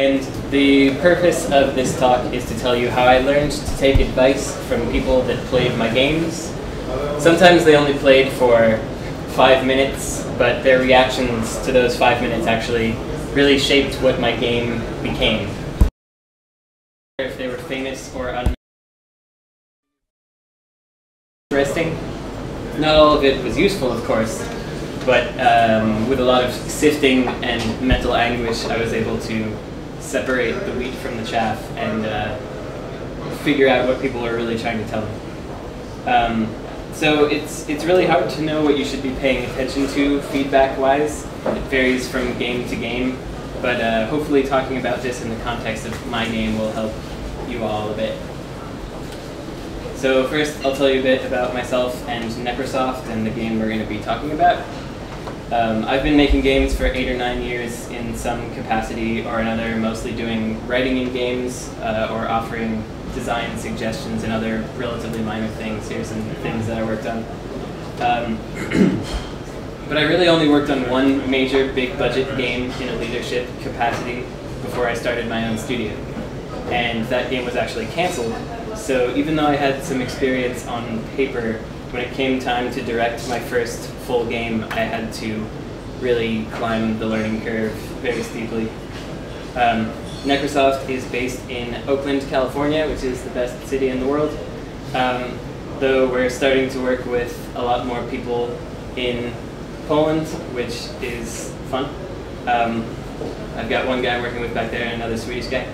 And the purpose of this talk is to tell you how I learned to take advice from people that played my games. Sometimes they only played for 5 minutes, but their reactions to those 5 minutes actually really shaped what my game became. If they were famous or uninteresting. Not all of it was useful, of course, but with a lot of sifting and mental anguish, I was able to separate the wheat from the chaff and figure out what people are really trying to tell me. So it's really hard to know what you should be paying attention to feedback-wise. It varies from game to game, but hopefully talking about this in the context of my game will help you all a bit. So first, I'll tell you a bit about myself and Necrosoft and the game we're going to be talking about. I've been making games for 8 or 9 years in some capacity or another, mostly doing writing in games or offering design suggestions and other relatively minor things. Here's some things that I worked on. But I really only worked on one major big budget game in a leadership capacity before I started my own studio. And that game was actually canceled. So even though I had some experience on paper, when it came time to direct my first full game, I had to really climb the learning curve very steeply. Necrosoft is based in Oakland, California, which is the best city in the world. Though we're starting to work with a lot more people in Poland, which is fun. I've got one guy I'm working with back there and another Swedish guy.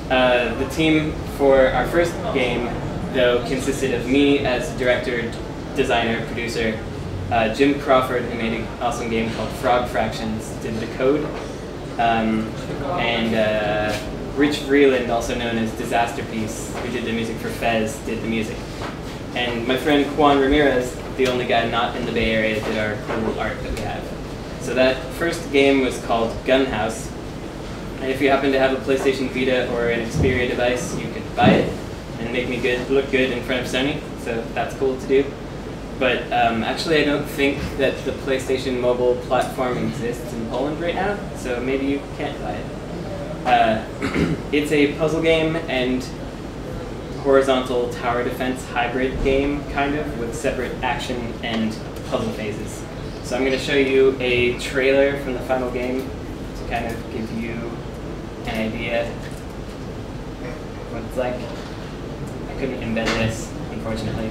The team for our first game, though, consisted of me as director, designer, producer. Jim Crawford, who made an awesome game called Frog Fractions, did the code. And Rich Vreeland, also known as Disasterpiece, who did the music for Fez, did the music. And my friend Juan Ramirez, the only guy not in the Bay Area, did our cool art that we have. So that first game was called Gunhouse. And if you happen to have a PlayStation Vita or an Xperia device, you could buy it and make me look good in front of Sony. So that's cool to do. But actually, I don't think that the PlayStation mobile platform exists in Poland right now, so maybe you can't buy it. It's a puzzle game and horizontal tower defense hybrid game, kind of, with separate action and puzzle phases. So I'm going to show you a trailer from the final game to kind of give you an idea what it's like. I couldn't embed this, unfortunately.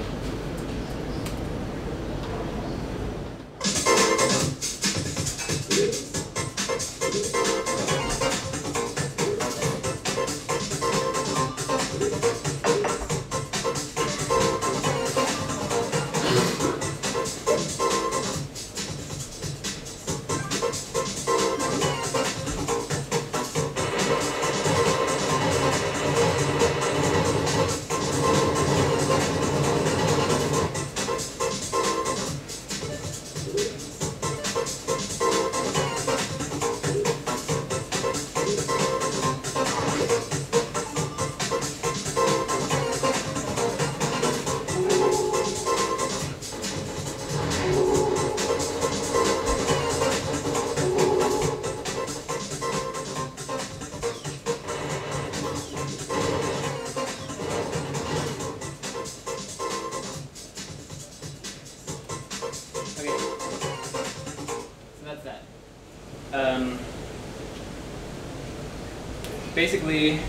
Basically,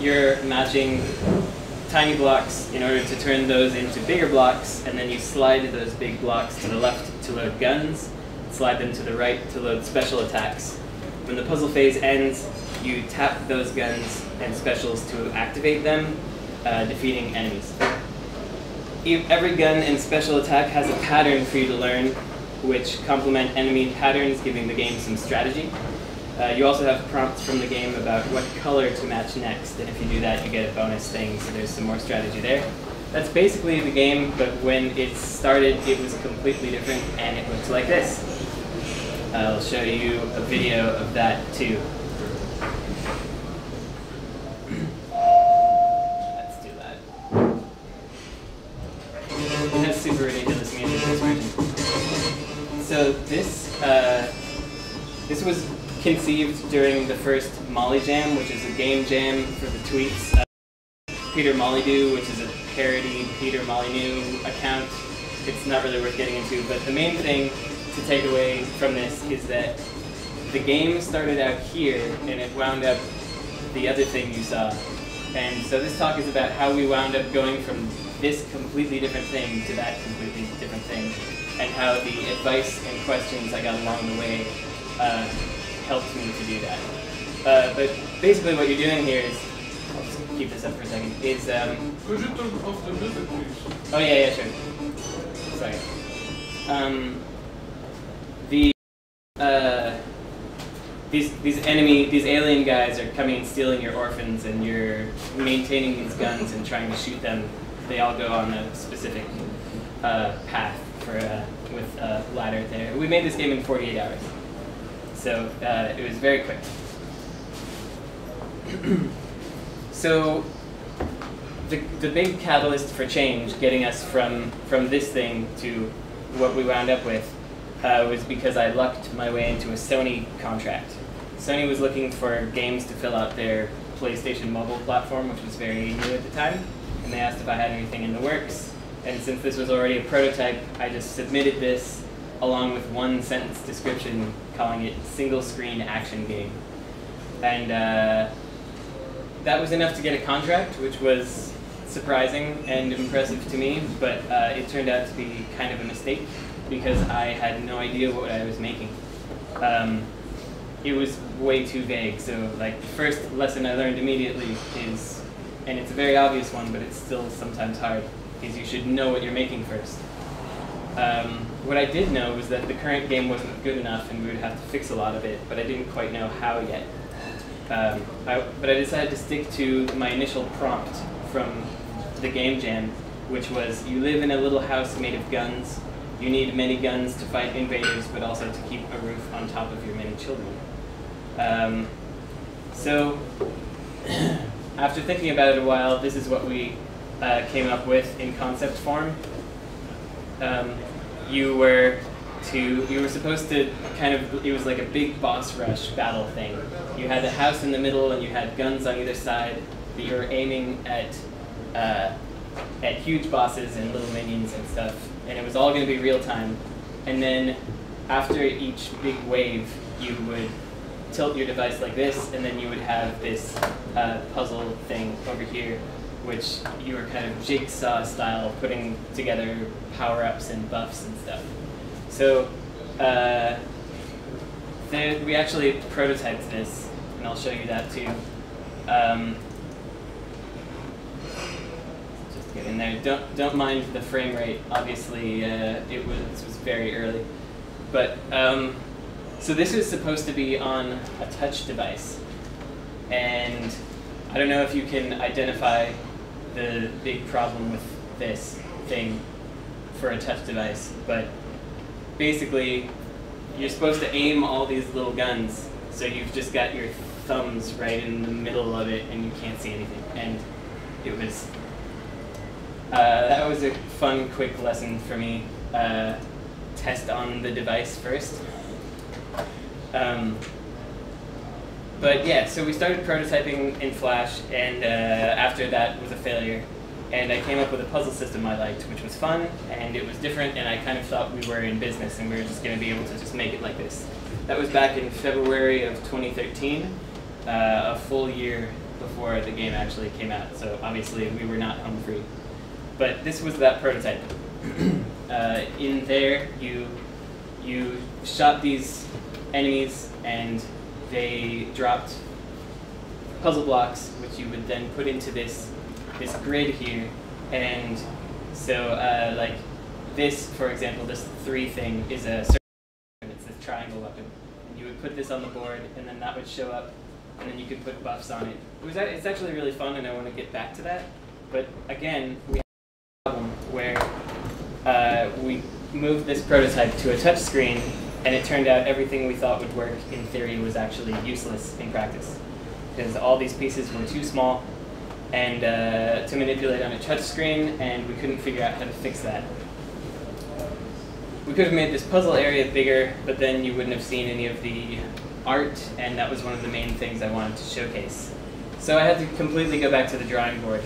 you're matching tiny blocks in order to turn those into bigger blocks, and then you slide those big blocks to the left to load guns, slide them to the right to load special attacks. When the puzzle phase ends, you tap those guns and specials to activate them, defeating enemies. Every gun and special attack has a pattern for you to learn, which complement enemy patterns, giving the game some strategy. You also have prompts from the game about what color to match next, and if you do that, you get a bonus thing, so there's some more strategy there. That's basically the game, but when it started, it was completely different, and it looks like this. I'll show you a video of that, too. That's too loud. It has super ridiculous music in this version. So this was conceived during the first Molly Jam, which is a game jam for the tweets. Peter Molyneux, which is a parody Peter Molyneux account. It's not really worth getting into, but the main thing to take away from this is that the game started out here and it wound up the other thing you saw. And so this talk is about how we wound up going from this completely different thing to that completely different thing, and how the advice and questions I got along the way helped me to do that. But basically what you're doing here is, I'll just keep this up for a second, is... Could you turn off the music, please? Oh yeah, sure. Sorry. These alien guys are coming and stealing your orphans, and you're maintaining these guns and trying to shoot them. They all go on a specific path with a ladder there. We made this game in 48 hours, so it was very quick. So the big catalyst for change, getting us from this thing to what we wound up with, was because I lucked my way into a Sony contract. Sony was looking for games to fill out their PlayStation mobile platform, which was very new at the time, and they asked if I had anything in the works. And since this was already a prototype, I just submitted this along with one sentence description calling it single screen action game. And that was enough to get a contract, which was surprising and impressive to me, but it turned out to be kind of a mistake because I had no idea what I was making. It was way too vague, so like the first lesson I learned immediately is, and it's a very obvious one, but it's still sometimes hard, is you should know what you're making first. What I did know was that the current game wasn't good enough and we would have to fix a lot of it, but I didn't quite know how yet. But I decided to stick to my initial prompt from the game jam, which was, you live in a little house made of guns. You need many guns to fight invaders, but also to keep a roof on top of your many children. So, after thinking about it a while, this is what we came up with in concept form. You were supposed to kind of, it was like a big boss rush battle thing. You had a house in the middle and you had guns on either side that you were aiming at huge bosses and little minions and stuff. And it was all going to be real time. And then after each big wave, you would tilt your device like this, and then you would have this puzzle thing over here, which you were kind of jigsaw style putting together power-ups and buffs and stuff. So we actually prototyped this, and I'll show you that too. Just get in there. Don't mind the frame rate. Obviously, this was very early, but so this was supposed to be on a touch device, and I don't know if you can identify the big problem with this thing for a touch device, but basically you're supposed to aim all these little guns, so you've just got your thumbs right in the middle of it and you can't see anything. And it was that was a fun, quick lesson for me. Test on the device first. But yeah, so we started prototyping in Flash, and after that was a failure. And I came up with a puzzle system I liked, which was fun, and it was different, and I kind of thought we were in business and we were just going to be able to just make it like this. That was back in February of 2013, a full year before the game actually came out, so obviously we were not home free. But this was that prototype. In there, you shot these enemies, and they dropped puzzle blocks, which you would then put into this grid here. And so, like this, for example, this 3 thing is a circle, and it's this triangle weapon. And you would put this on the board, and then that would show up, and then you could put buffs on it. It's actually really fun, and I want to get back to that. But again, we have a problem where we moved this prototype to a touch screen, and it turned out everything we thought would work in theory was actually useless in practice, because all these pieces were too small and to manipulate on a touch screen, and we couldn't figure out how to fix that. We could have made this puzzle area bigger, but then you wouldn't have seen any of the art, and that was one of the main things I wanted to showcase. So I had to completely go back to the drawing board.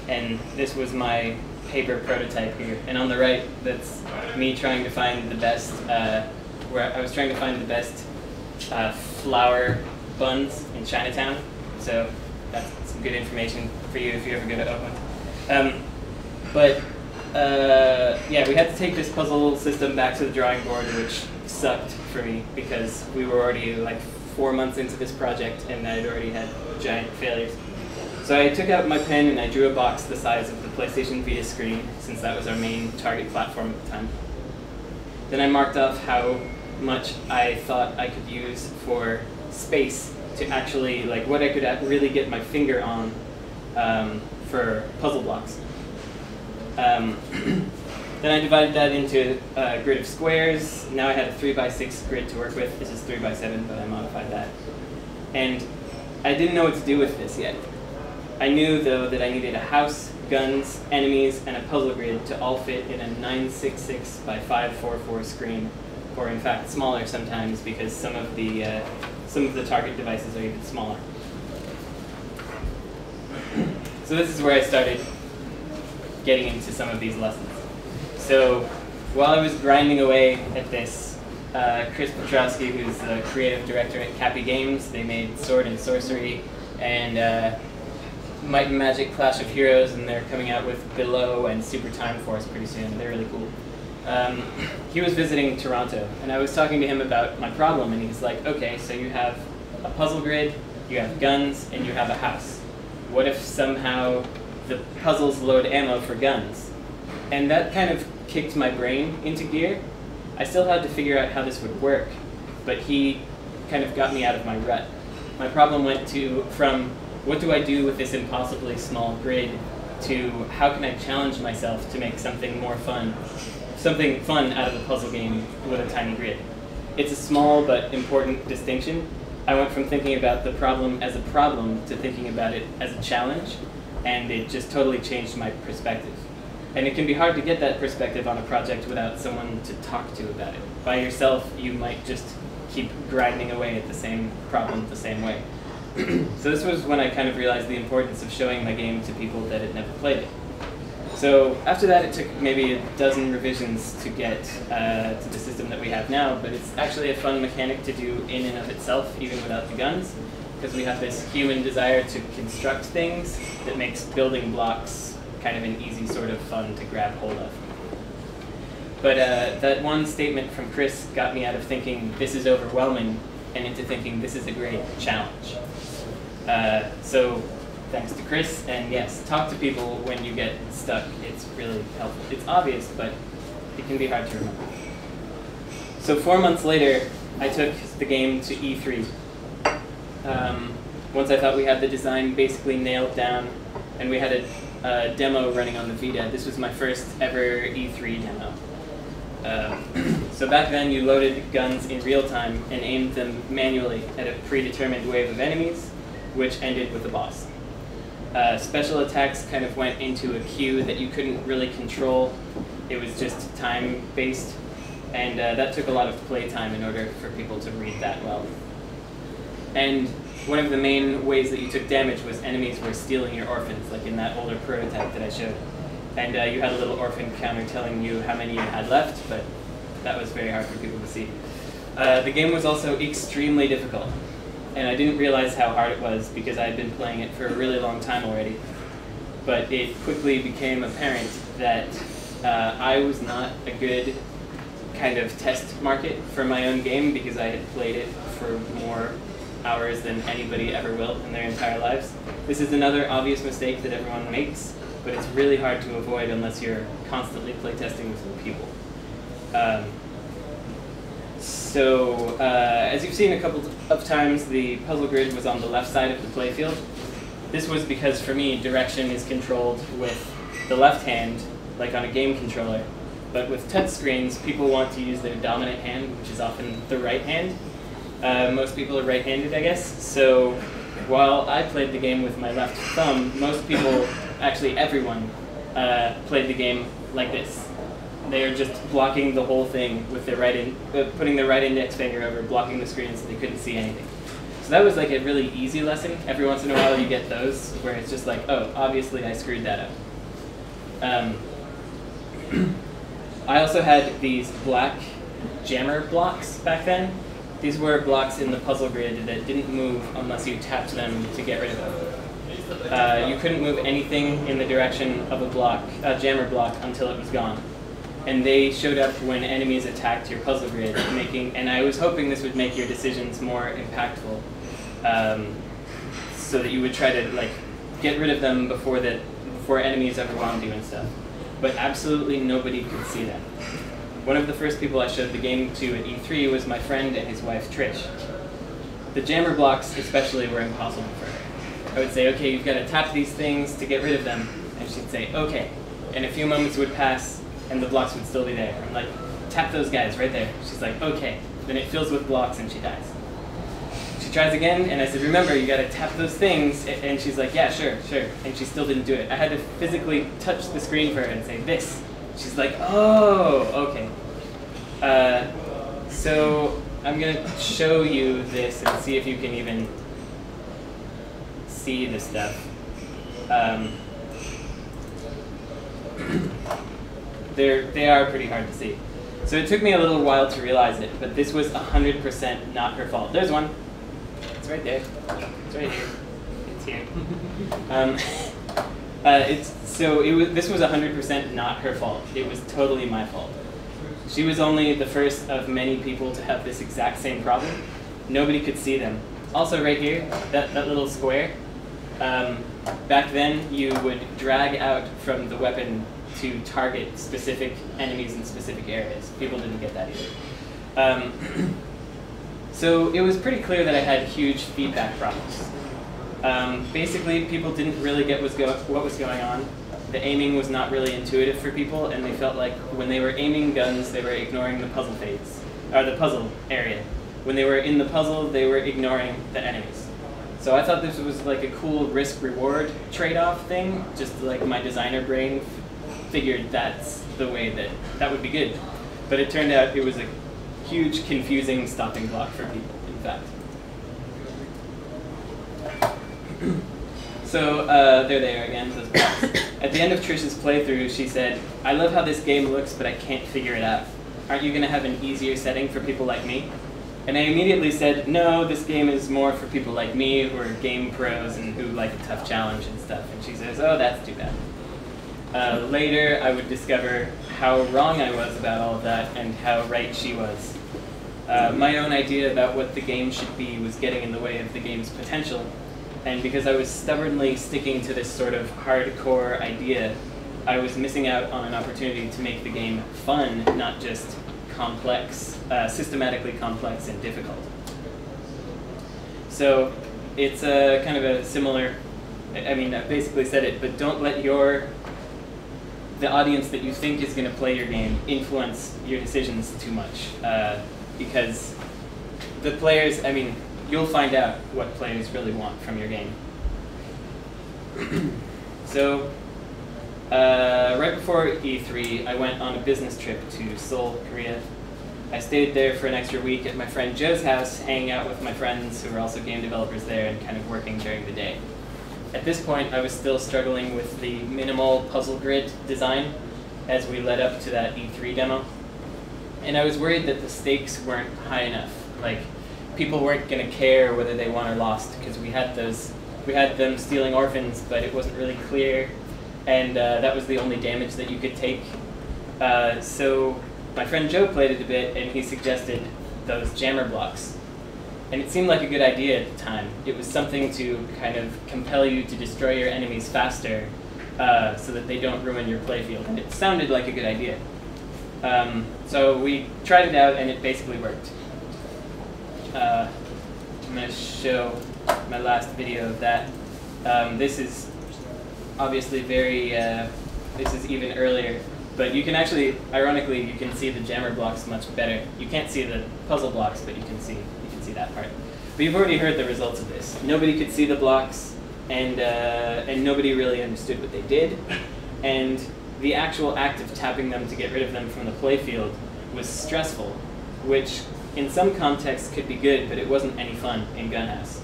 And this was my paper prototype here. And on the right, that's me trying to find the best, where I was trying to find the best flour buns in Chinatown. So that's some good information for you if you ever go to Oakland. Yeah, we had to take this puzzle system back to the drawing board, which sucked for me because we were already like 4 months into this project and I'd already had giant failures. So I took out my pen and I drew a box the size of the PlayStation Vita screen, since that was our main target platform at the time. Then I marked off how much I thought I could use for space to actually, like what I could really get my finger on for puzzle blocks. Then I divided that into a grid of squares. Now I had a 3x6 grid to work with. This is 3x7, but I modified that. And I didn't know what to do with this yet. I knew, though, that I needed a house, guns, enemies, and a puzzle grid to all fit in a 966 by 544 screen, or in fact smaller sometimes because some of the target devices are even smaller. So this is where I started getting into some of these lessons. So while I was grinding away at this, Chris Petrowski, who's the creative director at Cappy Games, they made Sword and Sorcery and Might and Magic Clash of Heroes, and they're coming out with Below and Super Time Force pretty soon. They're really cool. He was visiting Toronto, and I was talking to him about my problem, and he's like, okay, so you have a puzzle grid, you have guns, and you have a house. What if somehow the puzzles load ammo for guns? And that kind of kicked my brain into gear. I still had to figure out how this would work, but he kind of got me out of my rut. My problem went from what do I do with this impossibly small grid to how can I challenge myself to make something more fun, something fun out of a puzzle game with a tiny grid. It's a small but important distinction. I went from thinking about the problem as a problem to thinking about it as a challenge, and it just totally changed my perspective. And it can be hard to get that perspective on a project without someone to talk to about it. By yourself, you might just keep grinding away at the same problem the same way. So this was when I kind of realized the importance of showing my game to people that had never played it. So after that, it took maybe a dozen revisions to get to the system that we have now, but it's actually a fun mechanic to do in and of itself, even without the guns, because we have this human desire to construct things that makes building blocks kind of an easy sort of fun to grab hold of. But that one statement from Chris got me out of thinking this is overwhelming and into thinking this is a great challenge. So thanks to Chris, and yes, talk to people when you get stuck. It's really helpful. It's obvious, but it can be hard to remember. So 4 months later, I took the game to E3. Once I thought we had the design basically nailed down, and we had a demo running on the Vita. This was my first ever E3 demo. So back then, you loaded guns in real time and aimed them manually at a predetermined wave of enemies, which ended with a boss. Special attacks kind of went into a queue that you couldn't really control. It was just time-based, and that took a lot of playtime in order for people to read that well. And one of the main ways that you took damage was enemies were stealing your orphans, like in that older prototype that I showed. And you had a little orphan counter telling you how many you had left, but that was very hard for people to see. The game was also extremely difficult, and I didn't realize how hard it was because I had been playing it for a really long time already. But it quickly became apparent that I was not a good kind of test market for my own game because I had played it for more hours than anybody ever will in their entire lives. This is another obvious mistake that everyone makes, but it's really hard to avoid unless you're constantly playtesting with other people. As you've seen a couple of times, the puzzle grid was on the left side of the playfield. This was because, for me, direction is controlled with the left hand, like on a game controller. But with touch screens, people want to use their dominant hand, which is often the right hand. Most people are right-handed, I guess. So while I played the game with my left thumb, most people, actually everyone, played the game like this. They are just blocking the whole thing with their putting their right index finger over, blocking the screen so they couldn't see anything. So that was like a really easy lesson. Every once in a while you get those where it's just like, oh, obviously I screwed that up. I also had these black jammer blocks back then. These were blocks in the puzzle grid that didn't move unless you tapped them to get rid of them. You couldn't move anything in the direction of a jammer block until it was gone. And they showed up when enemies attacked your puzzle grid, and I was hoping this would make your decisions more impactful, so that you would try to like get rid of them before enemies overwhelmed you and stuff. But absolutely nobody could see them. One of the first people I showed the game to at E3 was my friend and his wife Trish. The jammer blocks especially were impossible for her. I would say, okay, you've got to tap these things to get rid of them, and she'd say, okay. And a few moments would pass, and the blocks would still be there. I'm like, tap those guys right there. She's like, okay. Then it fills with blocks and she dies. She tries again, and I said, remember, you gotta tap those things. And she's like, yeah, sure. And she still didn't do it. I had to physically touch the screen for her and say, this. She's like, oh, okay. So I'm gonna show you this and see if you can even see the stuff. They are pretty hard to see. So it took me a little while to realize it, but this was 100% not her fault. There's one. It's right there. It's right here. It's here. This was 100% not her fault. It was totally my fault. She was only the first of many people to have this exact same problem. Nobody could see them. Also right here, that little square, back then you would drag out from the weapon to target specific enemies in specific areas. People didn't get that either. So it was pretty clear that I had huge feedback problems. Basically, people didn't really get what was going on. The aiming was not really intuitive for people, and they felt like when they were aiming guns, they were ignoring the puzzle phase, or the puzzle area. When they were in the puzzle, they were ignoring the enemies. So I thought this was like a cool risk-reward trade-off thing, just like my designer brain figured that's the way that would be good. But it turned out it was a huge, confusing stopping block for people, in fact. So there they are again, those blocks. At the end of Trish's playthrough, she said, I love how this game looks, but I can't figure it out. Aren't you going to have an easier setting for people like me? And I immediately said, no, this game is more for people like me who are game pros and who like a tough challenge and stuff. And she says, oh, that's too bad. Later, I would discover how wrong I was about all of that and how right she was. My own idea about what the game should be was getting in the way of the game's potential. And because I was stubbornly sticking to this sort of hardcore idea, I was missing out on an opportunity to make the game fun, not just complex, systematically complex and difficult. So it's kind of a similar, I mean, I basically said it, but don't let the audience that you think is going to play your game influence your decisions too much. Because the players, I mean, you'll find out what players really want from your game. So right before E3, I went on a business trip to Seoul, Korea. I stayed there for an extra week at my friend Joe's house, hanging out with my friends who were also game developers there and kind of working during the day. At this point, I was still struggling with the minimal puzzle grid design as we led up to that E3 demo. And I was worried that the stakes weren't high enough. Like, people weren't going to care whether they won or lost, because we had them stealing orphans, but it wasn't really clear, and that was the only damage that you could take. So my friend Joe played it a bit, and he suggested those jammer blocks. And it seemed like a good idea at the time. It was something to kind of compel you to destroy your enemies faster so that they don't ruin your playfield. And it sounded like a good idea. So we tried it out, and it basically worked. I'm going to show my last video of that. This is obviously this is even earlier, but you can actually, ironically, you can see the jammer blocks much better. You can't see the puzzle blocks, but you can see that part. But you've already heard the results of this. Nobody could see the blocks, and nobody really understood what they did. And the actual act of tapping them to get rid of them from the playfield was stressful, which in some contexts could be good, but it wasn't any fun in Gunhouse.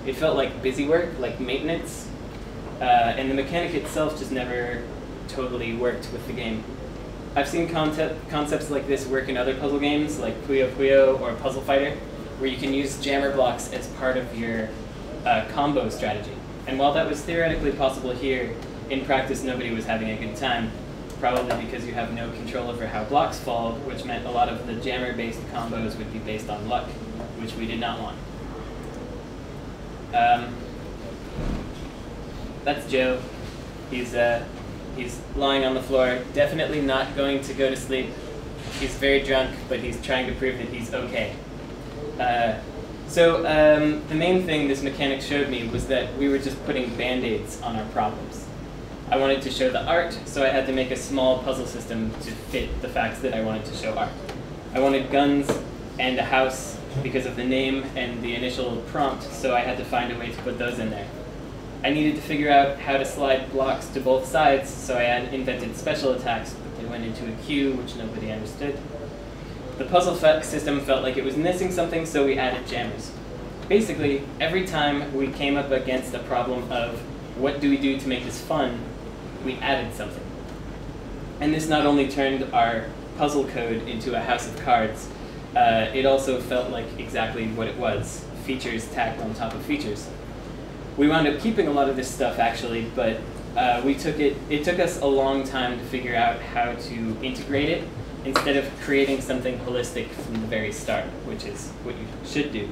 It felt like busy work, like maintenance, and the mechanic itself just never totally worked with the game. I've seen concepts like this work in other puzzle games, like Puyo Puyo or Puzzle Fighter, where you can use jammer blocks as part of your combo strategy. And while that was theoretically possible here, in practice nobody was having a good time, probably because you have no control over how blocks fall, which meant a lot of the jammer-based combos would be based on luck, which we did not want. That's Joe. He's lying on the floor, definitely not going to go to sleep. He's very drunk, but he's trying to prove that he's okay. The main thing this mechanic showed me was that we were just putting band-aids on our problems. I wanted to show the art, so I had to make a small puzzle system to fit the facts that I wanted to show art. I wanted guns and a house because of the name and the initial prompt, so I had to find a way to put those in there. I needed to figure out how to slide blocks to both sides, so I had invented special attacks, but they went into a queue, which nobody understood. The puzzle system felt like it was missing something, so we added jammers. Basically, every time we came up against a problem of what do we do to make this fun, we added something. And this not only turned our puzzle code into a house of cards, it also felt like exactly what it was, features tacked on top of features. We wound up keeping a lot of this stuff actually, but it took us a long time to figure out how to integrate it instead of creating something holistic from the very start, which is what you should do.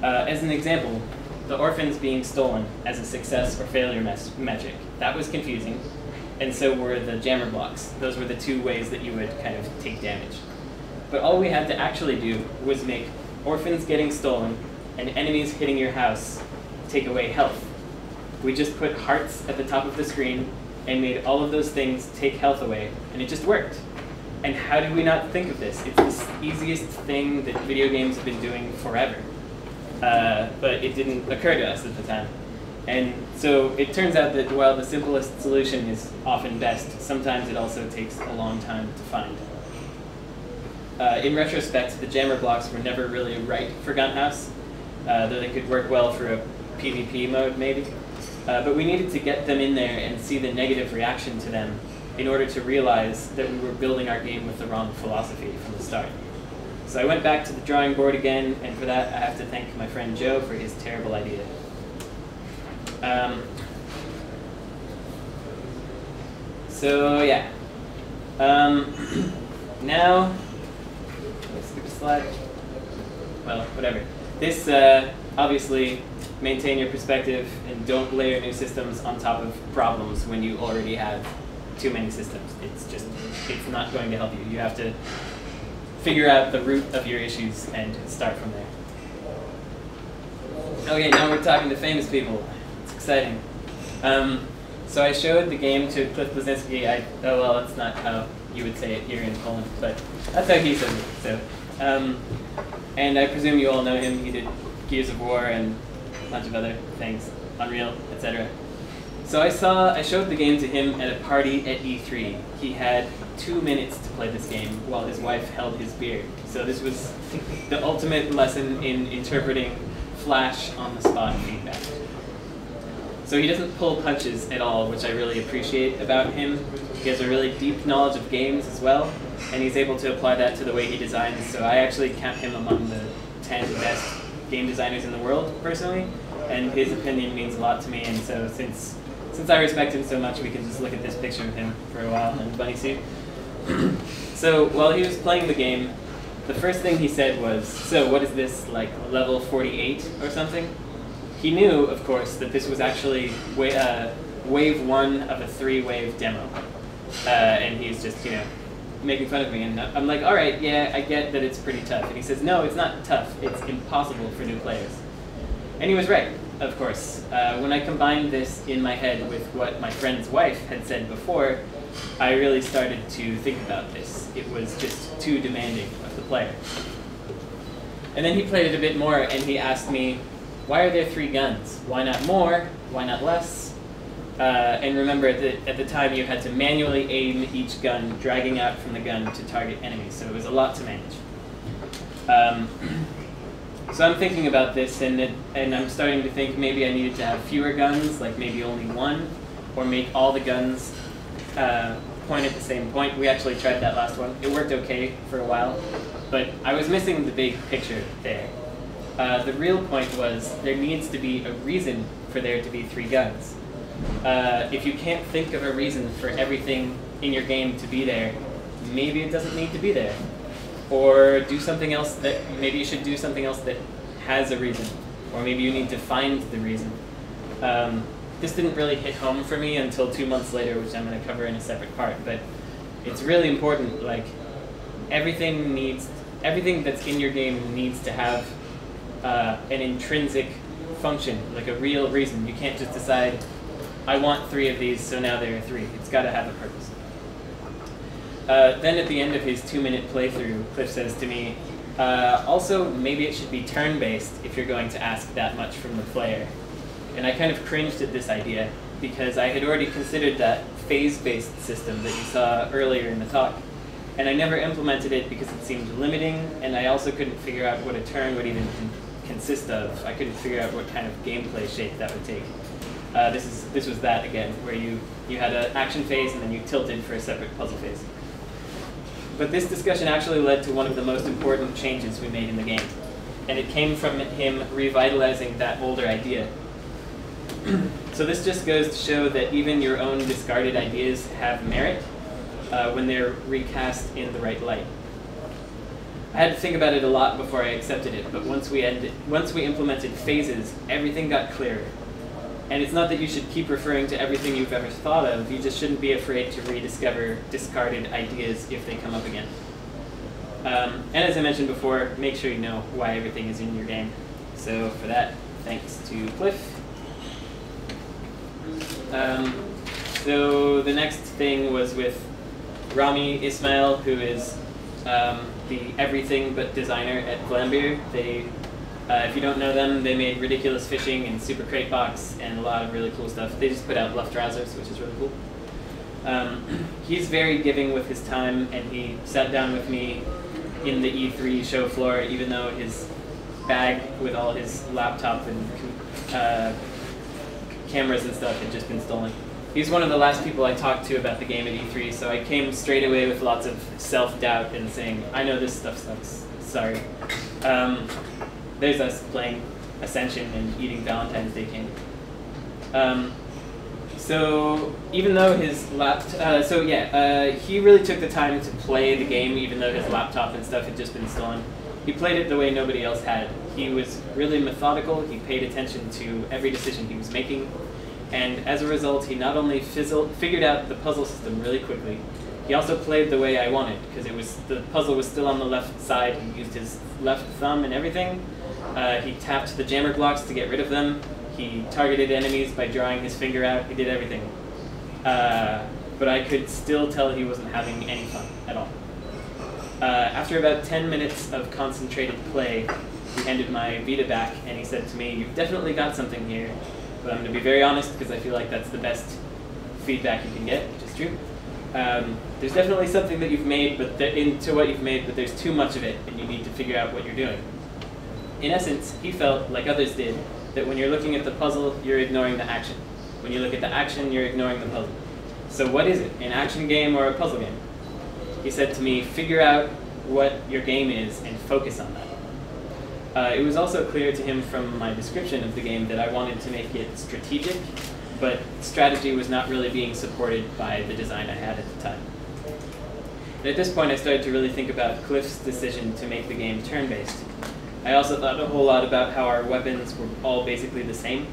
As an example, the orphans being stolen as a success or failure metric. That was confusing, and so were the jammer blocks. Those were the two ways that you would kind of take damage. But all we had to actually do was make orphans getting stolen and enemies hitting your house take away health. We just put hearts at the top of the screen and made all of those things take health away, and it just worked. And how did we not think of this? It's the easiest thing that video games have been doing forever. But it didn't occur to us at the time. And so it turns out that while the simplest solution is often best, sometimes it also takes a long time to find. In retrospect, the jammer blocks were never really right for Gunhouse, though they could work well for a PvP mode maybe. But we needed to get them in there and see the negative reaction to them in order to realize that we were building our game with the wrong philosophy from the start. So I went back to the drawing board again, and for that I have to thank my friend Joe for his terrible idea. Now, let's skip a slide. Well, whatever. This, obviously, maintain your perspective and don't layer new systems on top of problems when you already have too many systems. It's not going to help you. You have to figure out the root of your issues and start from there. Okay, now we're talking to famous people. It's exciting. So I showed the game to Cliff Bleszinski. Oh well, that's not how you would say it here in Poland, but that's how he says it. So, and I presume you all know him. He did Gears of War and a bunch of other things, Unreal, etc. So I showed the game to him at a party at E3. He had 2 minutes to play this game while his wife held his beer. So this was the ultimate lesson in interpreting flash on-the-spot feedback. So he doesn't pull punches at all, which I really appreciate about him. He has a really deep knowledge of games as well, and he's able to apply that to the way he designs. So I actually count him among the 10 best game designers in the world, personally, and his opinion means a lot to me. And so since I respect him so much, we can just look at this picture of him for a while in a bunny suit. So while he was playing the game, the first thing he said was, "So what is this, like level 48 or something?" He knew, of course, that this was actually wave 1 of a 3-wave demo. And he's just, making fun of me. And I'm like, all right, yeah, I get that it's pretty tough. And he says, no, it's not tough. It's impossible for new players. And he was right, of course. When I combined this in my head with what my friend's wife had said before, I really started to think about this. It was just too demanding of the player. And then he played it a bit more, and he asked me, why are there 3 guns? Why not more? Why not less? And remember, at the time, you had to manually aim each gun, dragging out from the gun to target enemies, so it was a lot to manage. So I'm thinking about this, and I'm starting to think maybe I needed to have fewer guns, like maybe only one, or make all the guns point at the same point. We actually tried that last one. It worked okay for a while, but I was missing the big picture there. The real point was there needs to be a reason for there to be 3 guns. If you can't think of a reason for everything in your game to be there, maybe it doesn't need to be there. Or do something else maybe you should do something else that has a reason. Or maybe you need to find the reason. This didn't really hit home for me until 2 months later, which I'm going to cover in a separate part. But it's really important. Like everything that's in your game needs to have an intrinsic function, like a real reason. You can't just decide, I want 3 of these, so now there are 3. It's got to have a purpose. Then at the end of his 2-minute playthrough, Cliff says to me, also, maybe it should be turn-based if you're going to ask that much from the player. And I kind of cringed at this idea, because I had already considered that phase-based system that you saw earlier in the talk. And I never implemented it because it seemed limiting, and I also couldn't figure out what a turn would even consist of. I couldn't figure out what kind of gameplay shape that would take. This was that again, where you had an action phase and then you tilted for a separate puzzle phase. But this discussion actually led to one of the most important changes we made in the game. And it came from him revitalizing that older idea. So this just goes to show that even your own discarded ideas have merit when they're recast in the right light. I had to think about it a lot before I accepted it, but once we implemented phases, everything got clearer. And it's not that you should keep referring to everything you've ever thought of, you just shouldn't be afraid to rediscover discarded ideas if they come up again. And as I mentioned before, make sure you know why everything is in your game. So for that, thanks to Cliff. So the next thing was with Rami Ismail, who is the everything but designer at Glambeer. If you don't know them, they made Ridiculous Fishing and Super Crate Box and a lot of really cool stuff. They just put out Bluff Trousers, which is really cool. He's very giving with his time, and he sat down with me in the E3 show floor, even though his bag with all his laptop and cameras and stuff had just been stolen. He's one of the last people I talked to about the game at E3, so I came straight away with lots of self-doubt and saying, I know this stuff sucks, sorry. There's us playing Ascension and eating Valentine's Day candy. So even though his he really took the time to play the game, even though his laptop and stuff had just been stolen. He played it the way nobody else had. He was really methodical. He paid attention to every decision he was making, and as a result, he not only figured out the puzzle system really quickly, he also played the way I wanted, because the puzzle was still on the left side. He used his left thumb and everything. He tapped the jammer blocks to get rid of them. He targeted enemies by drawing his finger out. He did everything. But I could still tell he wasn't having any fun at all. After about 10 minutes of concentrated play, he handed my Vita back, and he said to me, "You've definitely got something here, but I'm going to be very honest because I feel like that's the best feedback you can get," which is true. There's definitely something that you've made, but there's too much of it, and you need to figure out what you're doing. In essence, he felt, like others did, that when you're looking at the puzzle, you're ignoring the action. When you look at the action, you're ignoring the puzzle. So what is it, an action game or a puzzle game? He said to me, figure out what your game is and focus on that. It was also clear to him from my description of the game that I wanted to make it strategic, but strategy was not really being supported by the design I had at the time. And at this point, I started to really think about Cliff's decision to make the game turn-based. I also thought a whole lot about how our weapons were all basically the same.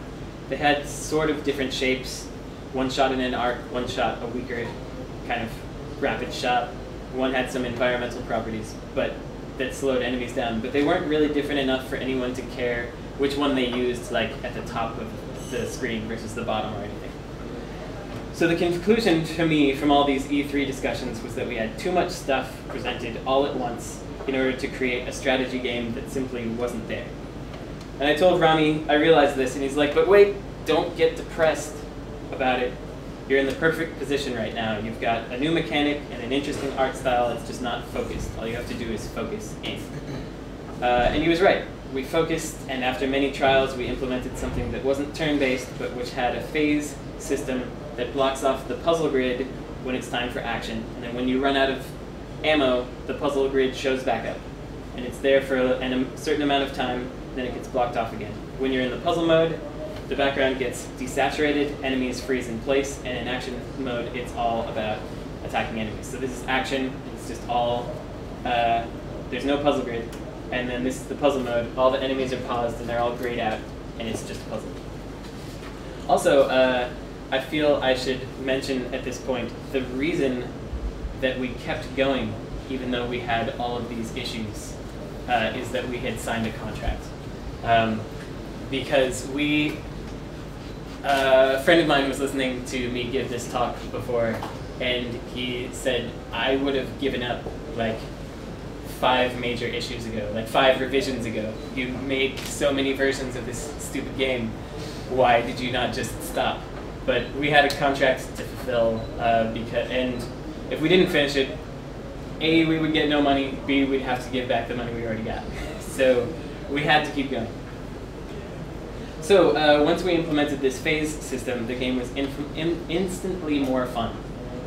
They had sort of different shapes. One shot in an arc, one shot a weaker kind of rapid shot. One had some environmental properties that slowed enemies down, but they weren't really different enough for anyone to care which one they used, like at the top of the screen versus the bottom or anything. So the conclusion to me from all these E3 discussions was that we had too much stuff presented all at once in order to create a strategy game that simply wasn't there. And I told Rami, I realized this, and he's like, but wait, don't get depressed. about it, you're in the perfect position right now. You've got a new mechanic and an interesting art style. It's just not focused. All you have to do is focus in. And he was right. We focused, and after many trials, we implemented something that wasn't turn-based, but which had a phase system that blocks off the puzzle grid when it's time for action. And then when you run out of ammo, the puzzle grid shows back up. And it's there for a certain amount of time, then it gets blocked off again. When you're in the puzzle mode, the background gets desaturated, enemies freeze in place, and in action mode, it's all about attacking enemies. So this is action, it's just all, there's no puzzle grid. And then this is the puzzle mode. All the enemies are paused and they're all grayed out, and it's just a puzzle. Also, I feel I should mention at this point the reason that we kept going, even though we had all of these issues, is that we had signed a contract. Because a friend of mine was listening to me give this talk before, and he said, I would have given up like 5 major issues ago, like 5 revisions ago. You made so many versions of this stupid game. Why did you not just stop? But we had a contract to fulfill, and if we didn't finish it, A, we would get no money, B, we'd have to give back the money we already got. So we had to keep going. So once we implemented this phase system, the game was instantly more fun.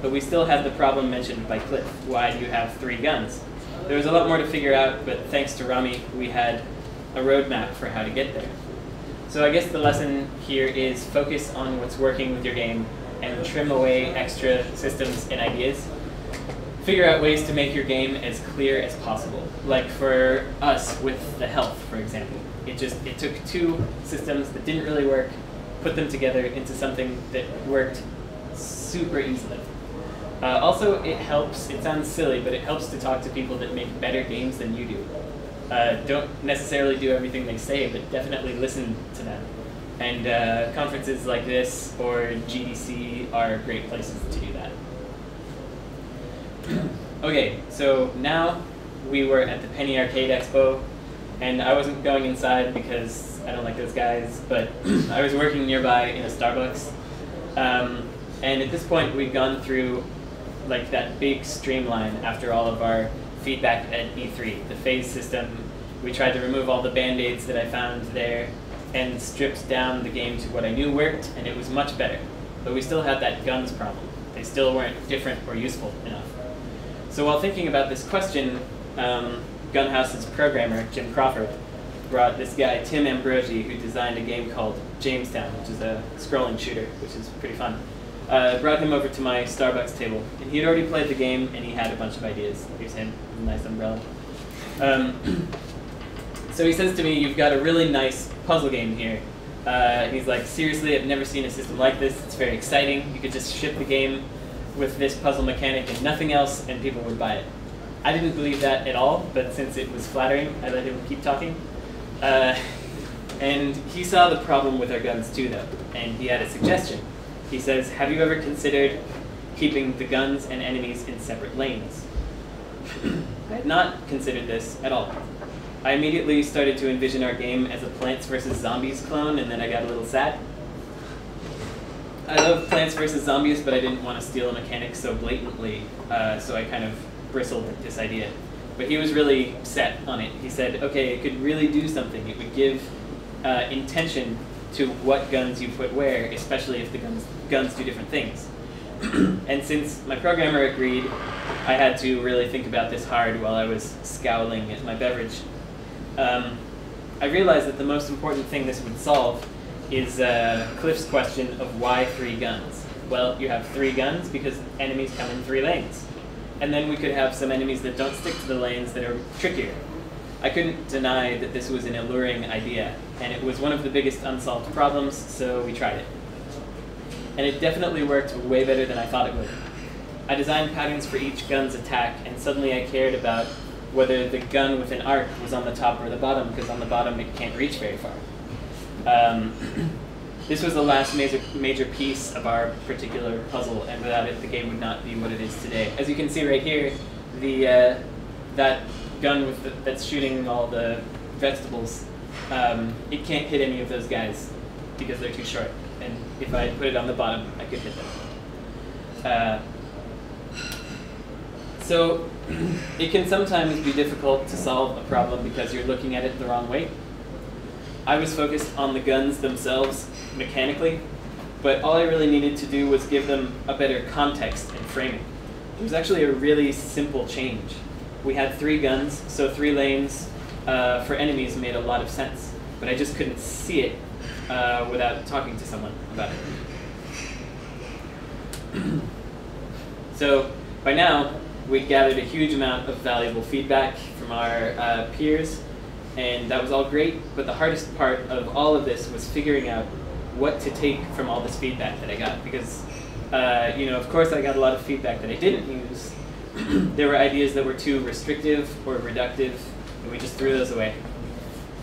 But we still had the problem mentioned by Cliff. Why do you have 3 guns? There was a lot more to figure out, but thanks to Rami, we had a roadmap for how to get there. So I guess the lesson here is focus on what's working with your game and trim away extra systems and ideas. Figure out ways to make your game as clear as possible. Like for us with the health, for example. It took 2 systems that didn't really work, put them together into something that worked super easily. Also, it helps, it sounds silly, but it helps to talk to people that make better games than you do. Don't necessarily do everything they say, but definitely listen to them. And conferences like this or GDC are great places to do that. Okay, so now we were at the Penny Arcade Expo, and I wasn't going inside because I don't like those guys, but I was working nearby in a Starbucks. And at this point, we'd gone through like that big streamline after all of our feedback at E3, the phase system. We tried to remove all the band-aids that I found there and stripped down the game to what I knew worked, and it was much better. But we still had that guns problem. They still weren't different or useful enough. So while thinking about this question, Gunhouse's programmer, Jim Crawford, brought this guy, Tim Ambrosi, who designed a game called Jamestown, which is a scrolling shooter, which is pretty fun. Brought him over to my Starbucks table, and he had already played the game, and he had a bunch of ideas. Here's him, with a nice umbrella. So he says to me, you've got a really nice puzzle game here. He's like, seriously, I've never seen a system like this. It's very exciting. You could just ship the game with this puzzle mechanic and nothing else, and people would buy it. I didn't believe that at all, but since it was flattering, I let him keep talking. And he saw the problem with our guns too, though, and he had a suggestion. He says, have you ever considered keeping the guns and enemies in separate lanes? I had not considered this at all. I immediately started to envision our game as a Plants vs. Zombies clone, and then I got a little sad. I love Plants vs. Zombies, but I didn't want to steal a mechanic so blatantly, so I kind of bristled at this idea. But he was really set on it. He said, okay, it could really do something. It would give intention to what guns you put where, especially if the guns do different things. And since my programmer agreed, I had to really think about this hard while I was scowling at my beverage. I realized that the most important thing this would solve is Cliff's question of why 3 guns. Well, you have 3 guns because enemies come in 3 lanes. And then we could have some enemies that don't stick to the lanes that are trickier. I couldn't deny that this was an alluring idea, and it was one of the biggest unsolved problems, so we tried it. And it definitely worked way better than I thought it would. I designed patterns for each gun's attack, and suddenly I cared about whether the gun with an arc was on the top or the bottom, because on the bottom it can't reach very far. This was the last major piece of our particular puzzle, and without it the game would not be what it is today. As you can see right here, that gun that's shooting all the vegetables, it can't hit any of those guys because they're too short. And if I put it on the bottom, I could hit them. So it can sometimes be difficult to solve a problem because you're looking at it the wrong way. I was focused on the guns themselves mechanically, but all I really needed to do was give them a better context and framing. It was actually a really simple change. We had 3 guns, so 3 lanes for enemies made a lot of sense, but I just couldn't see it without talking to someone about it. So by now, we'd gathered a huge amount of valuable feedback from our peers, and that was all great, but the hardest part of all of this was figuring out what to take from all this feedback that I got, because of course I got a lot of feedback that I didn't use. There were ideas that were too restrictive or reductive, and we just threw those away.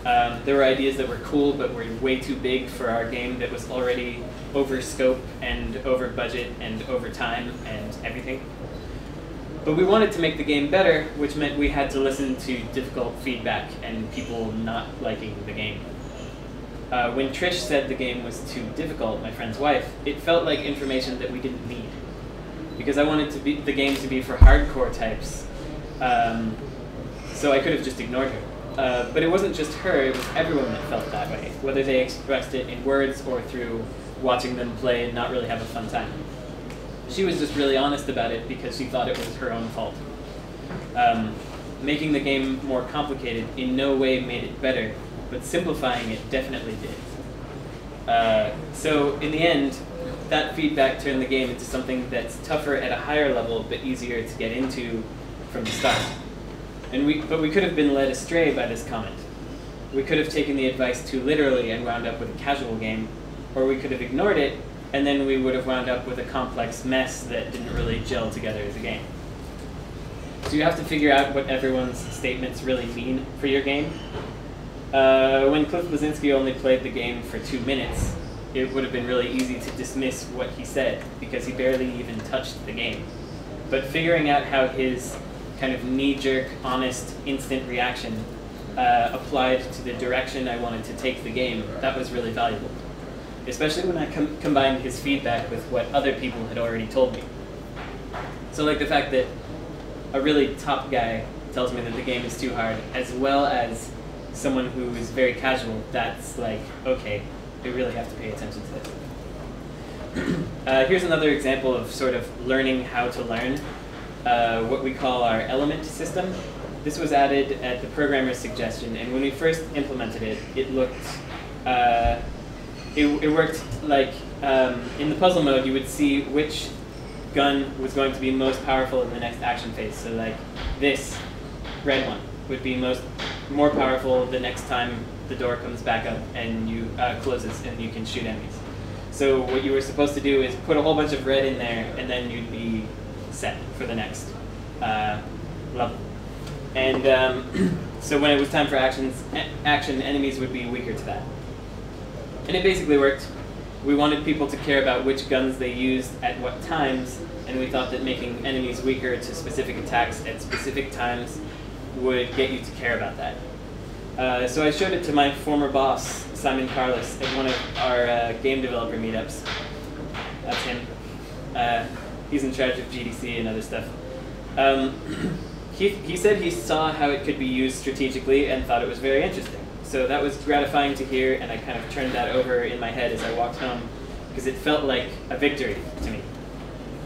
There were ideas that were cool but were way too big for our game that was already over scope and over budget and over time and everything. But we wanted to make the game better, which meant we had to listen to difficult feedback and people not liking the game. When Trish said the game was too difficult, my friend's wife, it felt like information that we didn't need. Because I wanted the game to be for hardcore types, so I could have just ignored her. But it wasn't just her, it was everyone that felt that way, whether they expressed it in words or through watching them play and not really have a fun time. She was just really honest about it because she thought it was her own fault. Making the game more complicated in no way made it better, but simplifying it definitely did. So in the end, that feedback turned the game into something that's tougher at a higher level, but easier to get into from the start. But we could have been led astray by this comment. We could have taken the advice too literally and wound up with a casual game, or we could have ignored it, and then we would have wound up with a complex mess that didn't really gel together as a game. So you have to figure out what everyone's statements really mean for your game. When Cliff Blazinski only played the game for 2 minutes, it would have been really easy to dismiss what he said because he barely even touched the game. But figuring out how his kind of knee-jerk, honest, instant reaction applied to the direction I wanted to take the game, that was really valuable. Especially when I combined his feedback with what other people had already told me. So like the fact that a really top guy tells me that the game is too hard, as well as someone who is very casual, that's like, okay, we really have to pay attention to this. Here's another example of sort of learning how to learn, what we call our element system. This was added at the programmer's suggestion, and when we first implemented it, it looked, it worked like, in the puzzle mode, you would see which gun was going to be most powerful in the next action phase. So like this red one would be more powerful the next time the door comes back up and you closes and you can shoot enemies. So what you were supposed to do is put a whole bunch of red in there, and then you'd be set for the next level. And so when it was time for action, enemies would be weaker to that. And it basically worked. We wanted people to care about which guns they used at what times, and we thought that making enemies weaker to specific attacks at specific times would get you to care about that. So I showed it to my former boss, Simon Carlos, at one of our game developer meetups. That's him. He's in charge of GDC and other stuff. He said he saw how it could be used strategically and thought it was very interesting. So that was gratifying to hear, and I kind of turned that over in my head as I walked home, because it felt like a victory to me.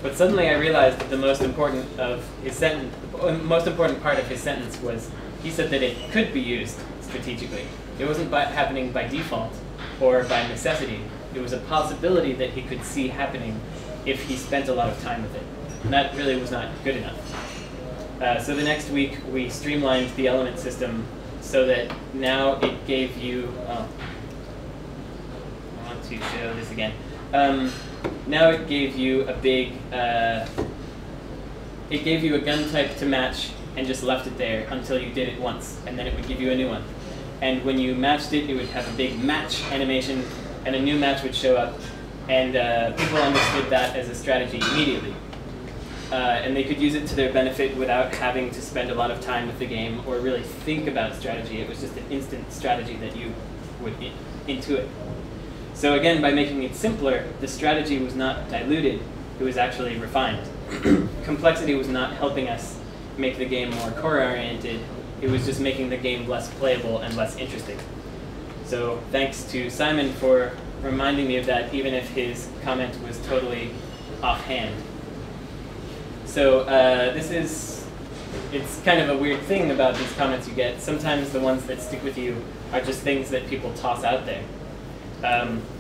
But suddenly I realized that the most important part of his sentence was, he said that it could be used strategically. It wasn't happening by default or by necessity. It was a possibility that he could see happening if he spent a lot of time with it. And that really was not good enough. So the next week we streamlined the element system so that now it gave you, I want to show this again. Now it gave you a big, it gave you a gun type to match and just left it there until you did it once, and then it would give you a new one. And when you matched it, it would have a big match animation, and a new match would show up, and people understood that as a strategy immediately. And they could use it to their benefit without having to spend a lot of time with the game or really think about strategy. It was just an instant strategy that you would intuit. So again, by making it simpler, the strategy was not diluted, it was actually refined. Complexity was not helping us make the game more core-oriented, it was just making the game less playable and less interesting. So thanks to Simon for reminding me of that, even if his comment was totally offhand. So it's kind of a weird thing about these comments you get. Sometimes the ones that stick with you are just things that people toss out there.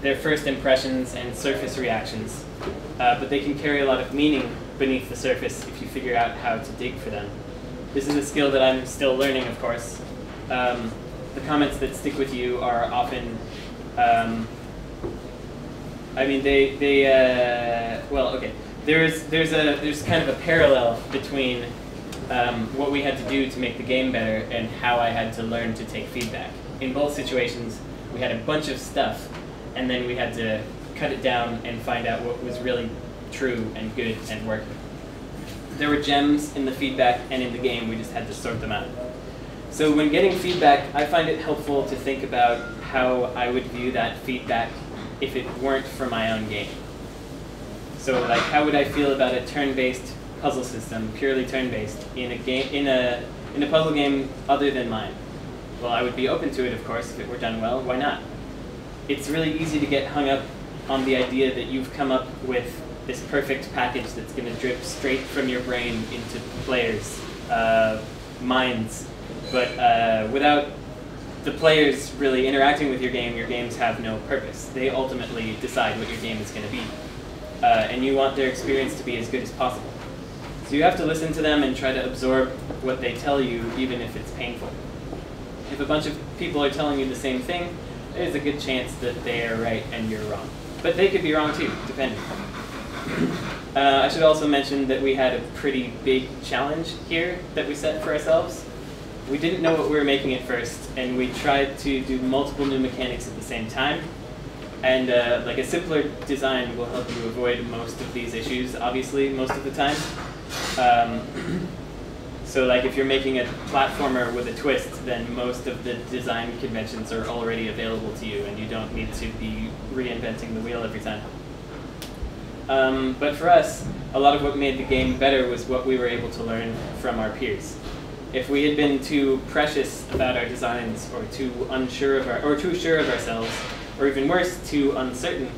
They're first impressions and surface reactions, but they can carry a lot of meaning beneath the surface if you figure out how to dig for them. This is a skill that I'm still learning, of course. The comments that stick with you are often, I mean, well, okay. There's kind of a parallel between what we had to do to make the game better and how I had to learn to take feedback. In both situations, we had a bunch of stuff, and then we had to cut it down and find out what was really true and good and working. There were gems in the feedback and in the game, we just had to sort them out. So when getting feedback, I find it helpful to think about how I would view that feedback if it weren't for my own game. So like, how would I feel about a turn-based puzzle system, purely turn-based, in a puzzle game other than mine? Well, I would be open to it, of course, if it were done well. Why not? It's really easy to get hung up on the idea that you've come up with this perfect package that's going to drip straight from your brain into players' minds. But without the players really interacting with your games have no purpose. They ultimately decide what your game is going to be. And you want their experience to be as good as possible. So you have to listen to them and try to absorb what they tell you, even if it's painful. If a bunch of people are telling you the same thing, there's a good chance that they are right and you're wrong. But they could be wrong too, depending. I should also mention that we had a pretty big challenge here that we set for ourselves. We didn't know what we were making at first, and we tried to do multiple new mechanics at the same time. And like a simpler design will help you avoid most of these issues, obviously, most of the time. So like if you're making a platformer with a twist, then most of the design conventions are already available to you, and you don't need to be reinventing the wheel every time. But for us, a lot of what made the game better was what we were able to learn from our peers. If we had been too precious about our designs, or too unsure of too sure of ourselves, or even worse, too uncertain,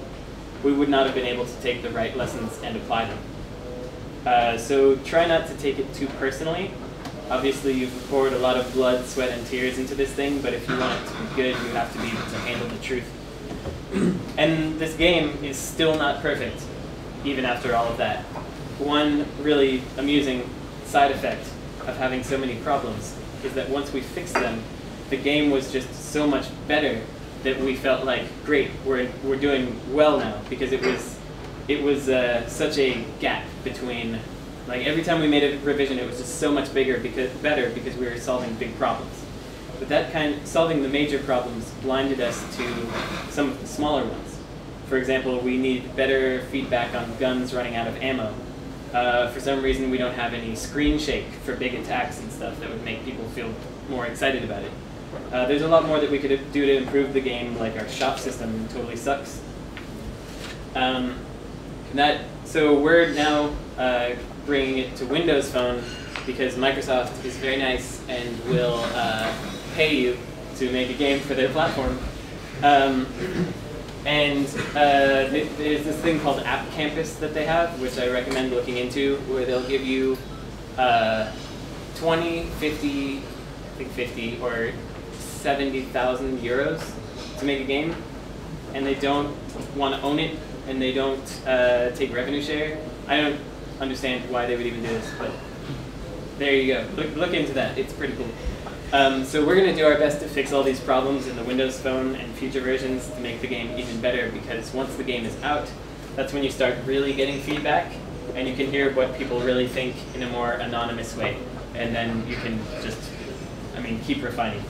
we would not have been able to take the right lessons and apply them. So try not to take it too personally. Obviously, you've poured a lot of blood, sweat, and tears into this thing, but if you want it to be good, you have to be able to handle the truth. And this game is still not perfect, even after all of that. One really amusing side effect of having so many problems is that once we fixed them, the game was just so much better that we felt like, great, we're doing well now, because it was such a gap between, like every time we made a revision, it was just so much better because we were solving big problems. But solving the major problems blinded us to some of the smaller ones. For example, we need better feedback on guns running out of ammo. For some reason, we don't have any screen shake for big attacks and stuff that would make people feel more excited about it. There's a lot more that we could do to improve the game, like our shop system totally sucks. So we're now bringing it to Windows Phone because Microsoft is very nice and will pay you to make a game for their platform. There's this thing called App Campus that they have, which I recommend looking into, where they'll give you 20, 50, I think 50, or 70,000 euros to make a game, and they don't want to own it, and they don't take revenue share. I don't understand why they would even do this, but there you go. Look into that. It's pretty cool. So we're going to do our best to fix all these problems in the Windows Phone and future versions to make the game even better, because once the game is out, that's when you start really getting feedback, and you can hear what people really think in a more anonymous way, and then you can just, keep refining.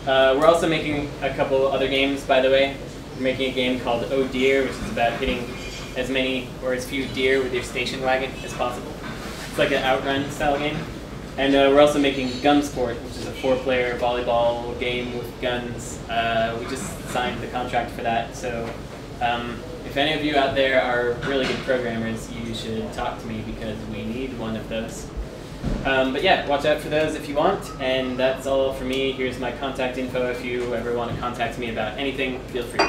We're also making a couple other games, by the way. We're making a game called Oh Deer, which is about hitting as many or as few deer with your station wagon as possible. It's like an outrun style game. And we're also making Gun Sport, which is a 4-player volleyball game with guns. We just signed the contract for that, so if any of you out there are really good programmers, you should talk to me because we need one of those. But yeah, watch out for those if you want, and that's all for me. Here's my contact info if you ever want to contact me about anything, feel free.